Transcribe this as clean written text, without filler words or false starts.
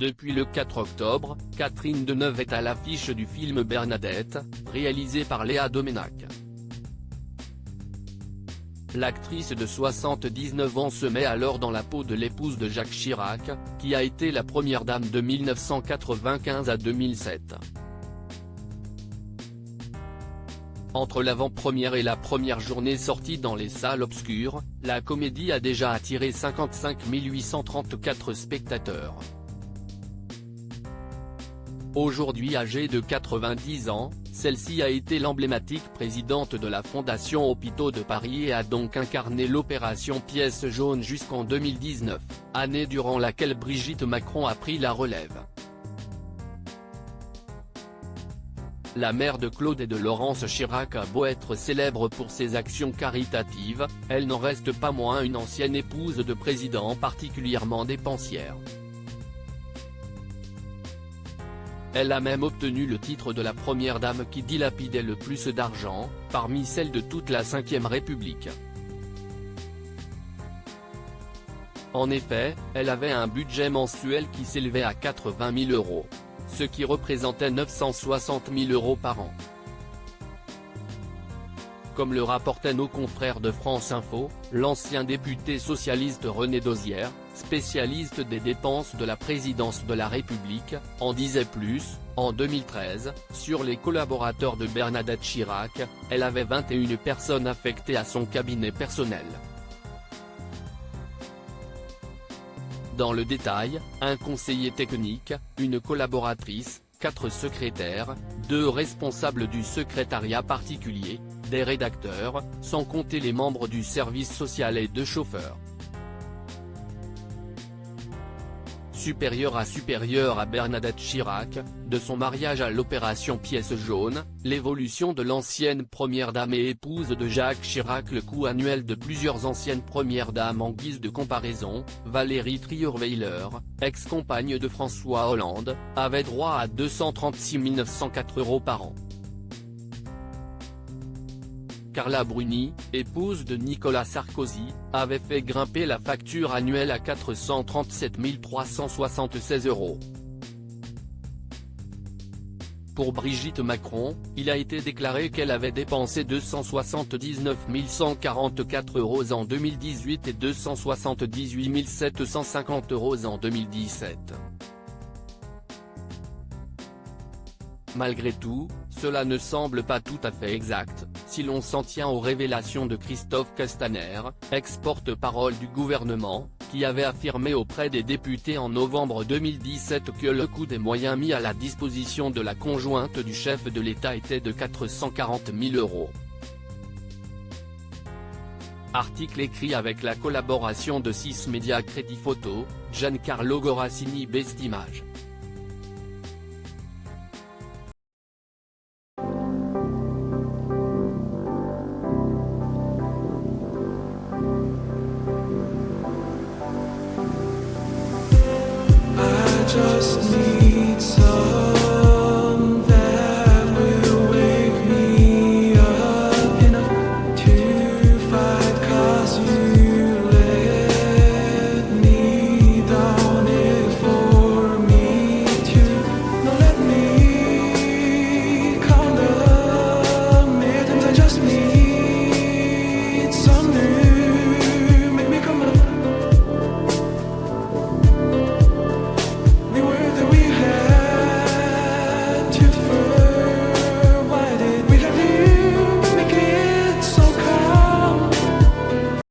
Depuis le 4 octobre, Catherine Deneuve est à l'affiche du film Bernadette, réalisé par Léa Doménac. L'actrice de 79 ans se met alors dans la peau de l'épouse de Jacques Chirac, qui a été la première dame de 1995 à 2007. Entre l'avant-première et la première journée sortie dans les salles obscures, la comédie a déjà attiré 55 834 spectateurs. Aujourd'hui âgée de 90 ans, celle-ci a été l'emblématique présidente de la Fondation Hôpitaux de Paris et a donc incarné l'opération Pièce jaune jusqu'en 2019, année durant laquelle Brigitte Macron a pris la relève. La mère de Claude et de Laurence Chirac a beau être célèbre pour ses actions caritatives, elle n'en reste pas moins une ancienne épouse de président particulièrement dépensière. Elle a même obtenu le titre de la première dame qui dilapidait le plus d'argent, parmi celles de toute la Ve République. En effet, elle avait un budget mensuel qui s'élevait à 80 000 €, ce qui représentait 960 000 € par an. Comme le rapportaient nos confrères de France Info, l'ancien député socialiste René Dosière, spécialiste des dépenses de la présidence de la République, en disait plus. En 2013, sur les collaborateurs de Bernadette Chirac, elle avait 21 personnes affectées à son cabinet personnel. Dans le détail, un conseiller technique, une collaboratrice, 4 secrétaires, 2 responsables du secrétariat particulier, des rédacteurs, sans compter les membres du service social et 2 chauffeurs. Supérieure à Bernadette Chirac, de son mariage à l'opération Pièce jaune, l'évolution de l'ancienne première dame et épouse de Jacques Chirac. Le coût annuel de plusieurs anciennes premières dames en guise de comparaison, Valérie Trierweiler, ex-compagne de François Hollande, avait droit à 236 904 € par an. Carla Bruni, épouse de Nicolas Sarkozy, avait fait grimper la facture annuelle à 437 376 €. Pour Brigitte Macron, il a été déclaré qu'elle avait dépensé 279 144 € en 2018 et 278 750 € en 2017. Malgré tout, cela ne semble pas tout à fait exact, si l'on s'en tient aux révélations de Christophe Castaner, ex-porte-parole du gouvernement, qui avait affirmé auprès des députés en novembre 2017 que le coût des moyens mis à la disposition de la conjointe du chef de l'État était de 440 000 €. Article écrit avec la collaboration de 6 médias Crédit Photo, Giancarlo Gorassini Bestimage.